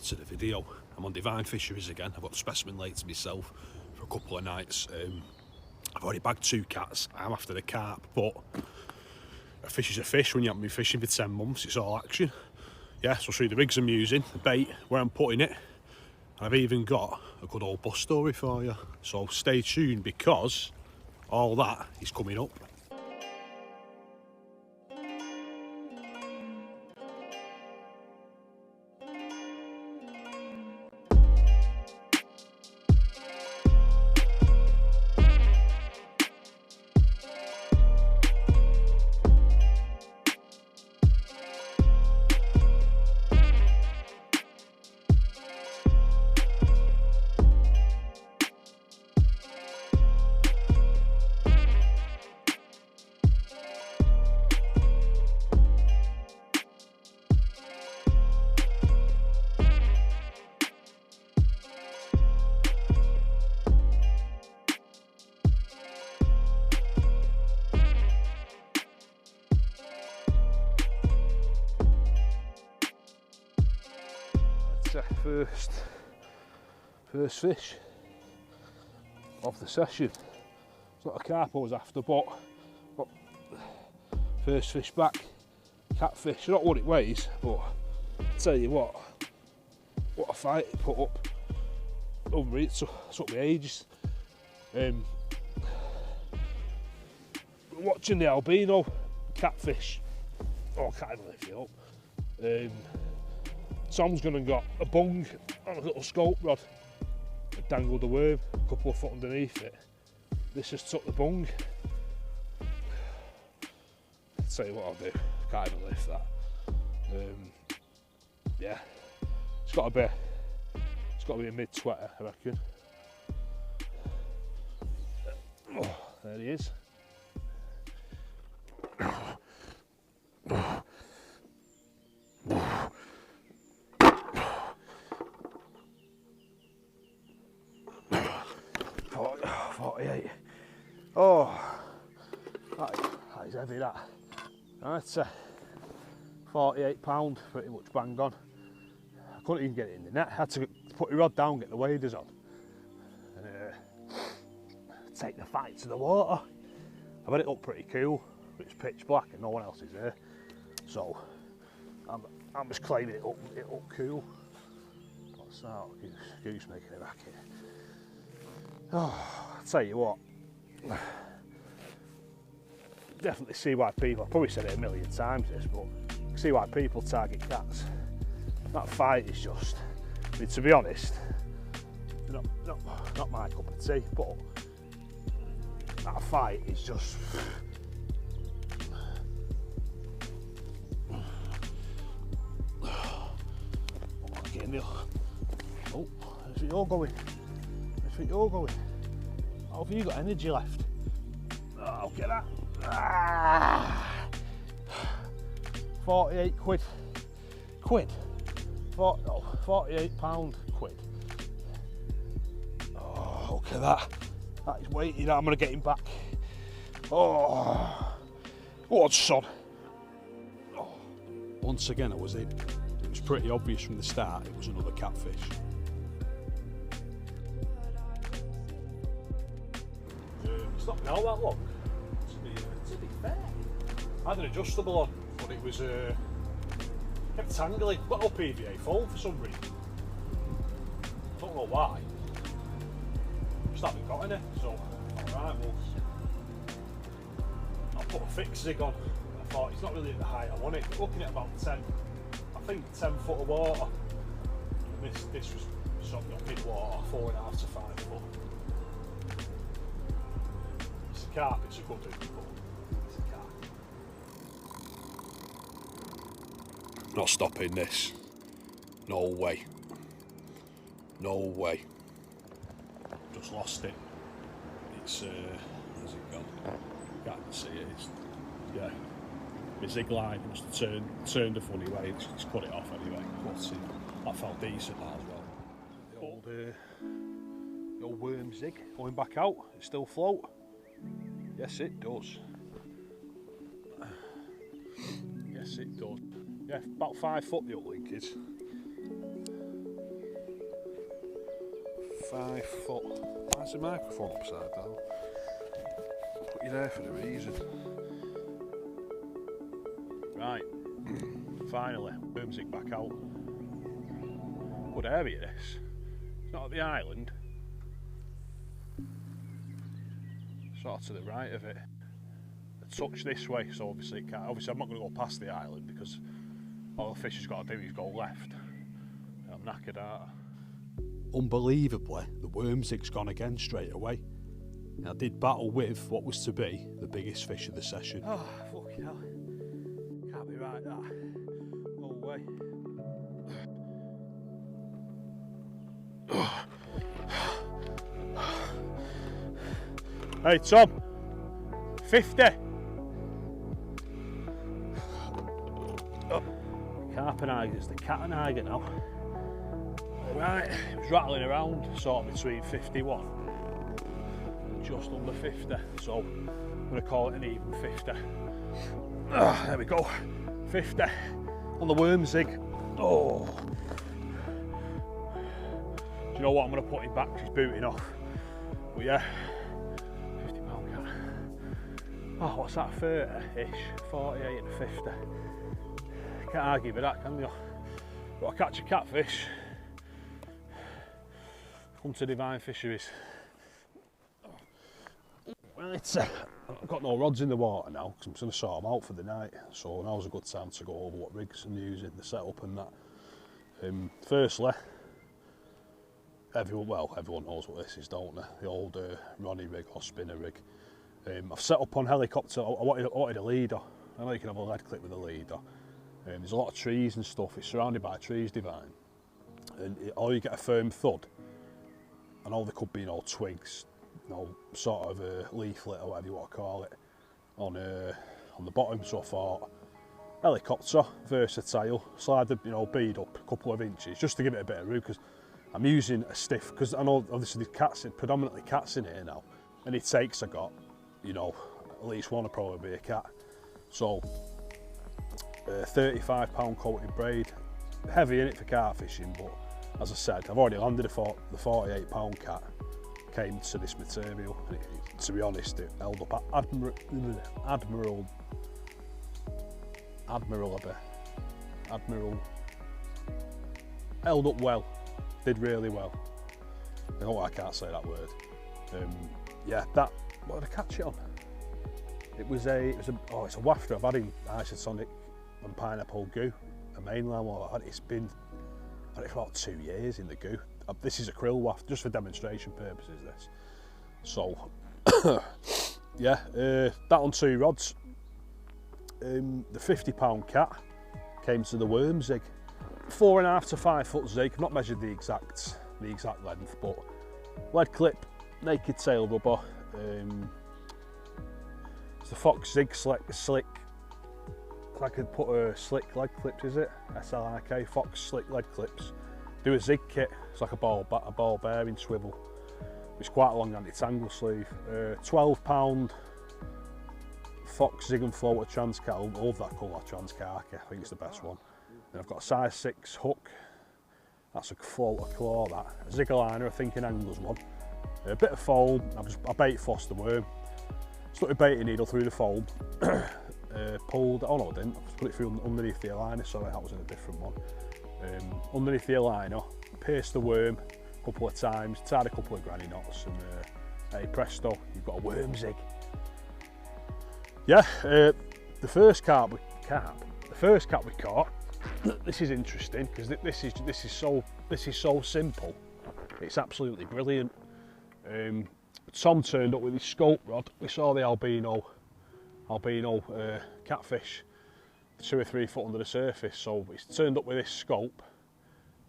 to the video. I'm on Devine Fisheries again. I've got the specimen laid to myself for a couple of nights. I've already bagged 2 cats. I'm after the carp, but a fish is a fish. When you haven't been fishing for 10 months, it's all action. Yeah, so I'll show you the rigs I'm using, the bait, where I'm putting it. I've even got a good old bus story for you. So stay tuned, because all that is coming up. First fish of the session. It's not a carp I was after, but first fish back, catfish. Not what it weighs, but I tell you what a fight it put up. It took me ages. Watching the albino catfish. Oh, I can't even lift it up. Tom's gone and got a bung on a little scope rod. I dangled a worm a couple of foot underneath it. This has took the bung. I'll tell you what I'll do. I can't even lift that. Yeah, it's got to be a mid-sweater, I reckon. Oh, there he is. Oh, that is heavy, that. That's £48, pretty much bang on. I couldn't even get it in the net. I had to put the rod down, get the waders on, and take the fight to the water. I've had it up pretty cool, but it's pitch black and no one else is there. So I'm just claiming it up cool. What's that? Goose making a racket. Oh, I'll tell you what. Definitely see why people, I've probably said it a million times this, but see why people target cats. That fight is just, I mean, to be honest, not my cup of tea, but that fight is just, oh, that's where you're going. That's where you're going. How have you got energy left? Oh, get that. Ah. 48 quid. £48 quid. Oh, look at that. That is weighty. I'm going to get him back. Oh, what son. Oh. Once again, I was in. It was pretty obvious from the start it was another catfish. It's not been all that long, to be fair. I had an adjustable on, but it was kept tangling. Got no PVA foam for some reason. I don't know why. Just haven't got any, so alright, well, I'll put a fixed zig on. I thought it's not really at the height I want it. Looking at about 10 foot of water. And this was sort of mid-water, 4.5 to 5 foot. Carp, it's a good one, it's a carp. Not stopping this. No way. No way. Just lost it. It's where's it gone? Can't see it. It's, yeah. My zig line must have turned a funny way. It's cut it off anyway. But that felt decent that as well. The old worm zig going back out. It still float. Yes, it does. Yes, it does. Yeah, about 5 foot the uplink is. 5 foot. Why is the microphone upside down? Put you there for a reason. Right, finally, wormsig back out. Good area this. It's not at the island. Sort of to the right of it. A touch this way, so obviously it can't. Obviously I'm not going to go past the island because all the fish has got to do is go left. I'm knackered out. Unbelievably, the wormsig's gone again straight away. I did battle with what was to be the biggest fish of the session. Oh, fucking hell. Can't be right, that. No way. Hey, Tom. 50. Oh. Carp and Eiger, it's the cat and Eiger now. Right, it was rattling around, sort of between 51 and just under 50, so I'm going to call it an even 50. There we go, 50 on the wormsig. Oh. Do you know what, I'm going to put him back, he's booting off. But yeah, 50 pound cat. Oh, what's that, 30-ish, 48 and a 50. Can't argue with that, can you? Got to catch a catfish. Come to Devine Fisheries. Right, I've got no rods in the water now because I'm going to sort them out for the night. So now's a good time to go over what rigs I'm using, the setup and that. Firstly, everyone knows what this is, don't they? The old Ronnie rig or spinner rig. I've set up on helicopter. I wanted a leader. I know you can have a lead clip with a leader. There's a lot of trees and stuff. It's surrounded by trees, Devine, and or you get a firm thud. I know there could be twigs, sort of a leaflet or whatever you want to call it, on the bottom. So I thought, helicopter, versatile, slide the bead up a couple of inches just to give it a bit of room, because I'm using a stiff, because I know obviously there's cats, predominantly cats in here now. Any takes I got, at least one will probably be a cat. So 35 pound coated braid, heavy in it for carp fishing, but as I said, I've already landed the 48 pound cat, came to this material, and to be honest, it held up held up well, did really well. I can't say that word. Yeah, what did I catch it on? It's a wafter I've had in isotonic and pineapple goo, a mainland one. It's been, I've had it for about 2 years in the goo. This is a krill waft, just for demonstration purposes, this. So, yeah, that on 2 rods. The 50 pound cat came to the wormsig. 4.5 to 5 foot zig, I've not measured the exact length, but lead clip, naked tail rubber. It's the Fox Zig Slick. If I could put a slick lead clips, is it? SLIK, Fox Slick lead clips. Do a zig kit, it's like a ball bearing swivel. It's quite a long anti-tangle sleeve. 12 pound Fox Zig and Floater Transcar. I love that colour, Transcar. I think it's the best one. Then I've got a size 6 hook. That's a floater claw, that. A zig liner, I think, an angler's one. A bit of foam. I bait flossed the worm. Stuck the baiting needle through the foam. Pulled, oh no I didn't, I put it through underneath the liner, sorry, that was in a different one. Underneath the liner, pierced the worm a couple of times, tied a couple of granny knots, and hey presto, you've got a wormsig. Yeah, the first carp we caught, this is interesting because this is so simple, it's absolutely brilliant. Tom turned up with his scope rod. We saw the albino catfish 2 or 3 foot under the surface, so he's turned up with this scope,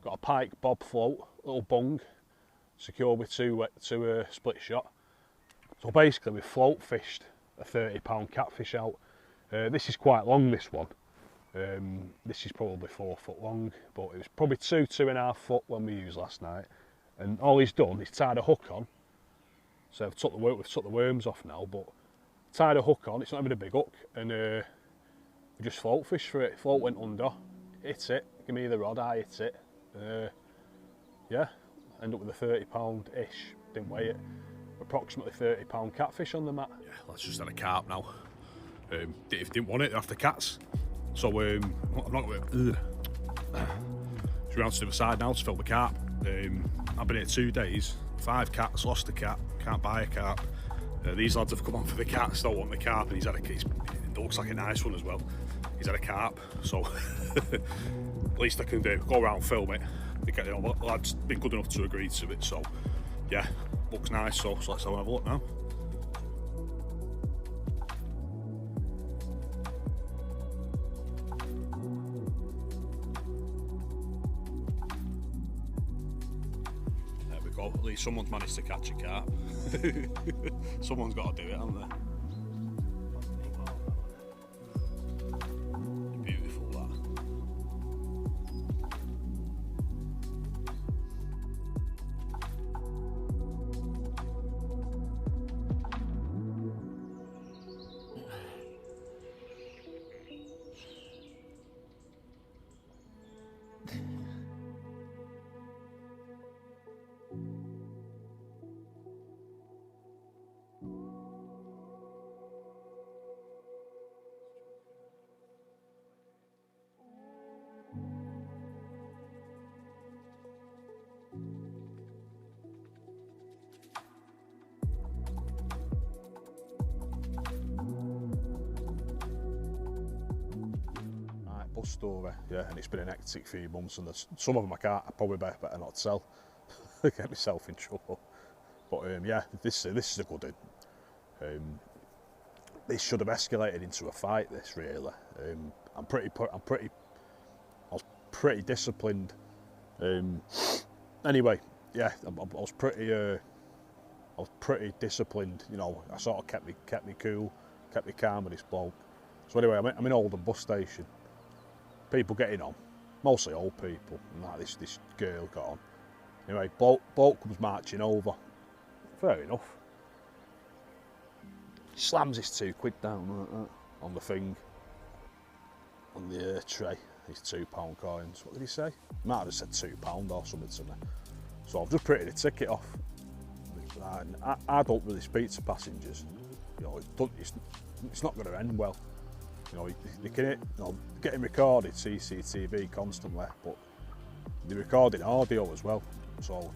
got a pike bob float, little bung, secured with two split shot. So basically we float fished a 30 pound catfish out. This is quite long, this one. This is probably 4 foot long, but it was probably 2.5 foot when we used last night. And all he's done is tied a hook on. So we've took the worms off now, but tied a hook on, it's not even a big hook, and we just float fish for it. Float went under, hit it, give me the rod, I hit it. Yeah, End up with a £30-ish, didn't weigh it, approximately £30 catfish on the mat. Yeah, let's just had a carp now. If didn't want it, they're after cats. So I'm not going to... So we're on to the other side now to film the carp. I've been here 2 days, 5 cats, lost a cat, can't buy a carp. These lads have come on for the cats, don't want the carp, and it looks like a nice one as well. He's had a carp, so at least I can go around and film it. The lad's been good enough to agree to it, so yeah, looks nice, so let's have a look now. There we go, at least someone's managed to catch a carp. Someone's got to do it, haven't they? Beautiful, that. Story, yeah, and it's been an hectic few months, and some of them I probably better not sell. Get myself in trouble. But yeah, this is a good one. This should have escalated into a fight. This really. I was pretty disciplined. Anyway, yeah, I was pretty disciplined. You know, I sort of kept me cool, kept me calm with this bloke. So anyway, I'm in Oldham bus station. People getting on, mostly old people, and like this girl got on. Anyway, bloke comes marching over. Fair enough. Slams his £2 down like that on the thing, on the tray. These £2 coins. What did he say? He might have said £2 or something to me. So I've just printed a ticket off. And I don't really speak to passengers. You know, it's not going to end well. You know, they can getting recorded CCTV constantly, but they're recording audio as well. So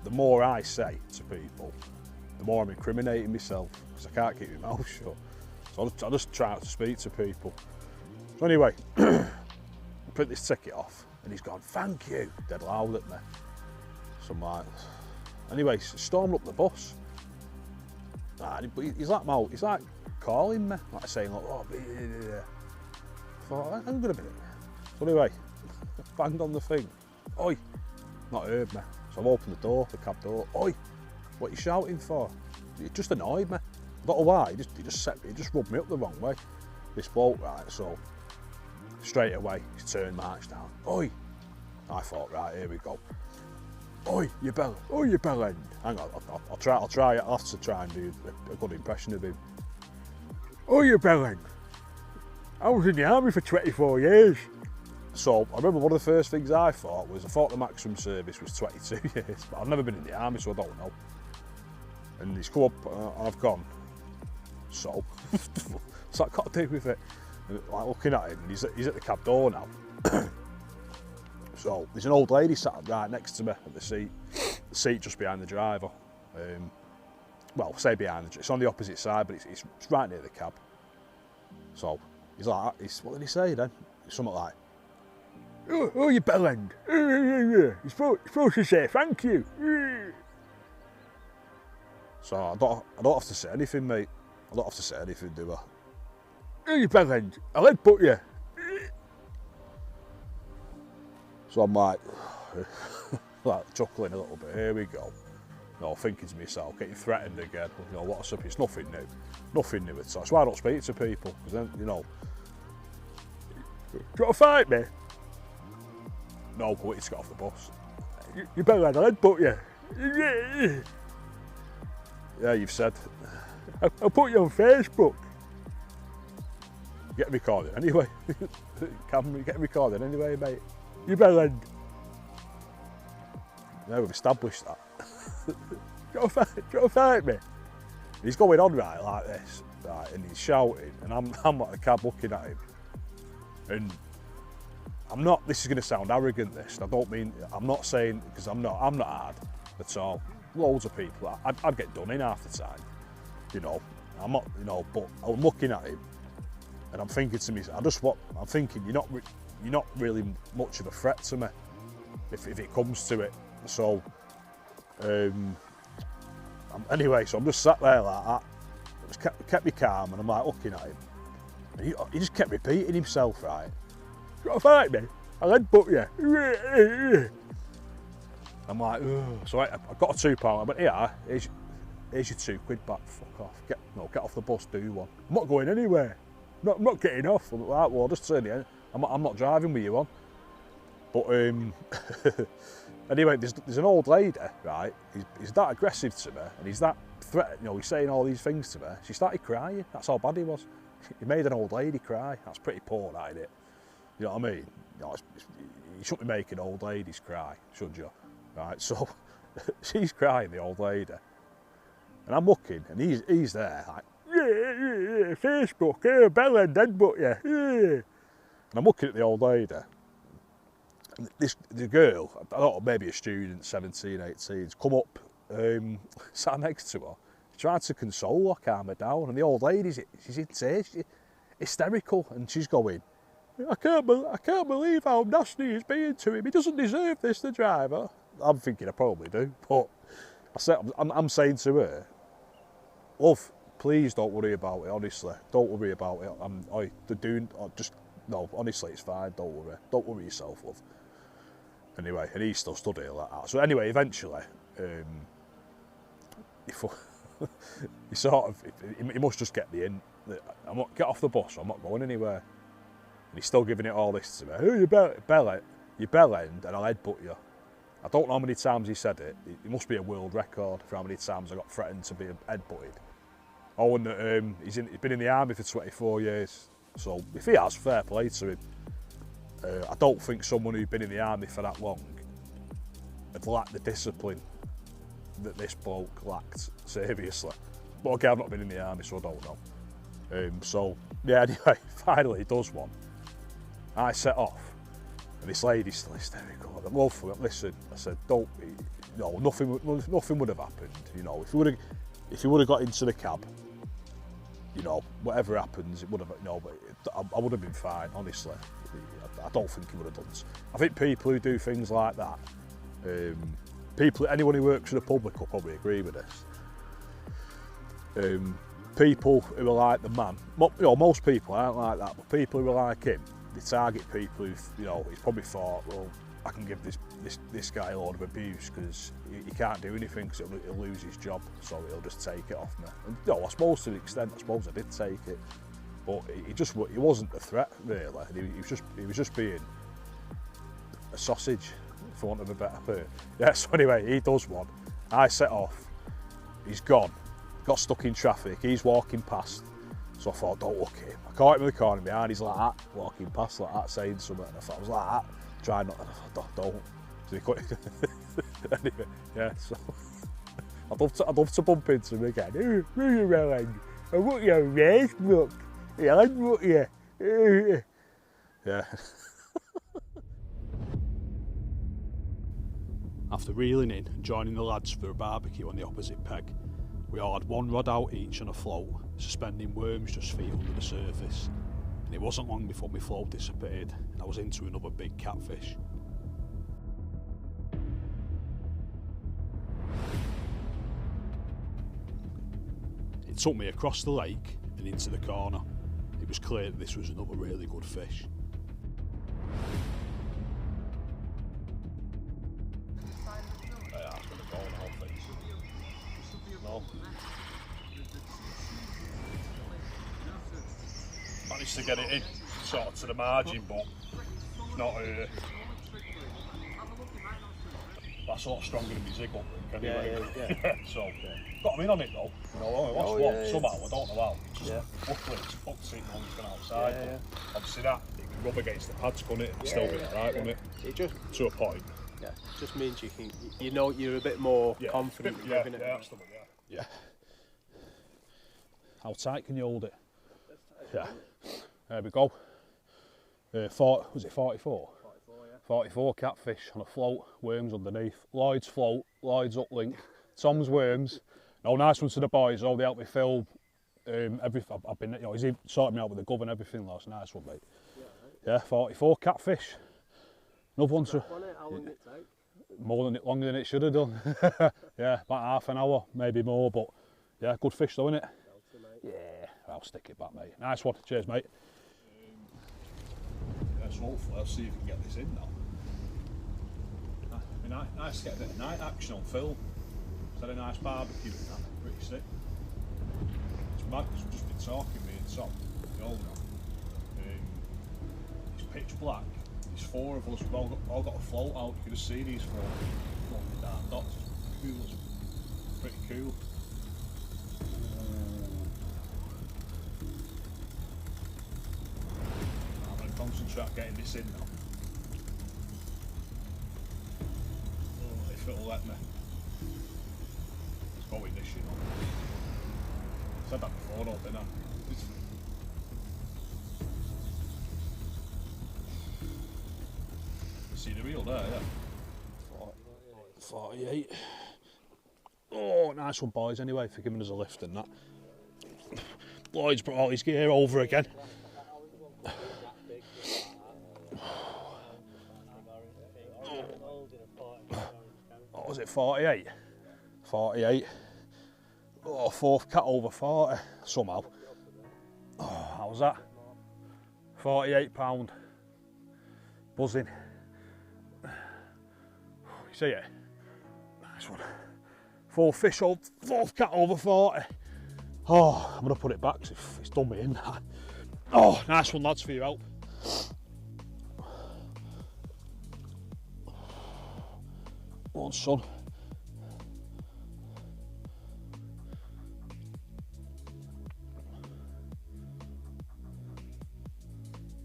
the more I say to people, the more I'm incriminating myself, because I can't keep my mouth shut. So I just try not to speak to people. So anyway, I print this ticket off, and he's gone, "Thank you," dead loud at me. So I'm like, anyway, stormed up the bus. He's like calling me, like saying, like, "Oh, yeah." I thought, hang on a minute. So anyway, banged on the thing. "Oi," not heard me. So I've opened the door, the cab door. "Oi, what are you shouting for?" It just annoyed me. I don't know why. He just rubbed me up the wrong way. This bloke, right? So straight away, his turn marched down. "Oi!" I thought, right, here we go. "Oi, you bell! Oi, you bell end!" Hang on, I'll try. I'll have to try and do a good impression of him. "Oi, you bell end! I was in the army for 24 years. So I remember one of the first things I thought the maximum service was 22 years, but I've never been in the army, so I don't know. And he's come up, I've gone, so what's that got to do with it? And like looking at him, and he's at the cab door now. So there's an old lady sat right next to me at the seat just behind the driver. Well, say behind it's on the opposite side, but it's right near the cab. So he's like, what did he say then? It's something like, "Oh, you bell end. You're supposed to say thank you." So I don't have to say anything, mate. I don't have to say anything, do I? "Oh, you bell end. I'll headbutt you." So I'm like chuckling a little bit. Here we go. You know, thinking to myself, getting threatened again. You know, what's up? It's nothing new. Nothing new at all. That's why I don't speak to people, because then, you know. "Do you want to fight me?" "No, but wait to get off the bus." You better have a headbutt you." "Yeah, you've said." "I'll put you on Facebook." Get recorded anyway. Get recorded anyway, mate. You better end. Now we've established that. Do you want to fight me? He's going on right like this, right, and he's shouting, and I'm at the cab looking at him. And I'm not, this is going to sound arrogant, this, and I don't mean, I'm not saying, because I'm not hard at all. Loads of people, I'd get done in half the time, you know. I'm not, you know, but I'm looking at him, and I'm thinking to myself, I'm thinking, you're not really much of a threat to me, if it comes to it. So, anyway, so I'm just sat there like that, just kept me calm, and I'm like looking at him, and he just kept repeating himself, right? You want to fight me? I'll headbutt you. I'm like, ugh. So I got a £2. I went, yeah, here's your £2 back. Fuck off. Get off the bus, do one. I'm not going anywhere. I'm not getting off. I'm like, well, I'll just turn it in. I'm not driving with you on. But anyway, there's an old lady, right? He's that aggressive to me, and he's that threat. You know, he's saying all these things to me. She started crying. That's how bad he was. He made an old lady cry. That's pretty poor, that, isn't it? You know what I mean? You know, you shouldn't be making old ladies cry, should you? Right, so she's crying, the old lady, and I'm looking, and he's there like, yeah, Facebook, bell and headbutt you, yeah. And I'm looking at the old lady, and the girl, I don't know, maybe a student, 17, 18, come up, sat next to her, tried to console her, calm her down, and the old lady, she's in tears, she's hysterical, and she's going, I can't believe how nasty he's being to him. He doesn't deserve this, the driver. I'm thinking I probably do, but I'm saying to her, love, please don't worry about it, honestly. Don't worry about it. No, honestly, it's fine, don't worry. Don't worry yourself, love. Anyway, and he still stood here like that. So anyway, eventually, he must just get the hint that get off the bus, I'm not going anywhere. And he's still giving it all this to me. Oh, you bell end, and I'll headbutt you. I don't know how many times he said it. It must be a world record for how many times I got threatened to be headbutted. Oh, and he's been in the army for 24 years. So if he has, fair play to him. I don't think someone who'd been in the army for that long had lacked the discipline that this bloke lacked, seriously. But again, I've not been in the army, so I don't know. So, yeah, anyway, finally he does one. I set off, and this lady's still hysterical. Love, listen, I said, nothing would have happened. You know, if you would have got into the cab, you know, whatever happens, it would have, but I would have been fine, honestly. I don't think he would have done it. I think people who do things like that, anyone who works in the public will probably agree with this. People who are like the man, most people aren't like that, but people who are like him, they target people who, he's probably thought, well, I can give this guy a load of abuse because he can't do anything because he'll lose his job, so he'll just take it off me. And, I suppose to the extent, I suppose I did take it, but he wasn't a threat really. He was just being a sausage, for want of a better word. Yeah. So anyway, he does one. I set off. He's gone. Got stuck in traffic. He's walking past. So I thought, don't look at him. I caught him in the corner behind. He's like that, walking past like that, saying something. And I thought, I was like that. Try not. And I thought, don't. So he couldn't. Anyway, yeah. So I'd love to bump into him again. Who you rolling? I want your race book. Yeah, I want you. Yeah. After reeling in and joining the lads for a barbecue on the opposite peg, we all had one rod out each on a float, suspending worms just feet under the surface. And it wasn't long before my float disappeared and I was into another big catfish. It took me across the lake and into the corner. It was clear that this was another really good fish. Managed to get it in, sort of to the margin, but not. That's sort of stronger than my zig up, anyway. Yeah. So got him in on it though. Only lost one somehow. I don't know how. Luckily it's fucked it and it's gone outside. Obviously that it can rub against the pads, couldn't it? Still be alright, wouldn't it? It just to a point. Yeah, just means you can, you know, you're a bit more confident. Yeah, that's the one, yeah. How tight can you hold it? Yeah. There we go. Was it 44? 44, yeah. 44 catfish on a float, worms underneath. Lloyd's float, Lloyd's uplink, Tom's worms. No, nice one to the boys. Oh, they helped me film. I've been, you know, he's sorted me out with the gov and everything. That's nice one, mate. Yeah, 44 catfish. Another one to. How long did it take? Longer than it should have done. Yeah, about half an hour, maybe more, but yeah, good fish though, innit? Yeah, I'll stick it back, mate. Nice one. Cheers, mate. Yeah, so hopefully I'll see if we can get this in now. Nice to get a bit of night action on film. It's had a nice barbecue and that, pretty sick. It's mad because we've just been talking, me and Tom, the owner. It's pitch black. There's 4 of us, we've all got a float out. You can just see these floating dark dots. Cool. It's pretty cool. I'm going to concentrate on getting this in now. Oh, if it'll let me. Let's go in this, you know. I said that before, though, didn't I? See the reel there, yeah. 48. Oh, nice one, boys, anyway, for giving us a lift and that. Lloyd's brought all his gear over again. What was it, 48? 48. Oh, 4th cat over 40, somehow. Oh, how was that? £48. Buzzing. You see it? Nice one. 4 fish, 4th cat over 40. Oh, I'm going to put it back because it's done me in that. Oh, nice one, lads, for your help. One, son.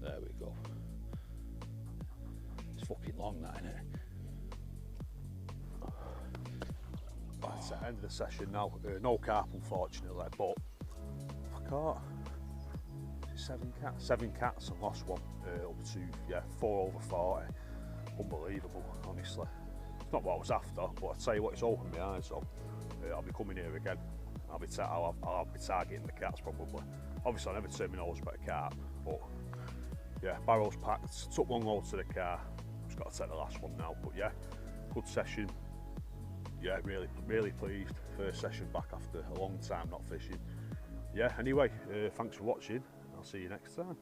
There we go. It's fucking long, that, isn't it? It's the end of the session now. No carp, unfortunately, but I caught 7 cats and lost one up to 4 over 40. Unbelievable, honestly. It's not what I was after, but I tell you what, it's opened my eyes. So I'll be coming here again. I'll be targeting the cats probably. Obviously, I never turn my nose about a carp, but yeah, barrels packed. Took one load to the car. Just got to take the last one now. But yeah, good session. Yeah, really pleased. First session back after a long time not fishing. Yeah, anyway, thanks for watching. I'll see you next time.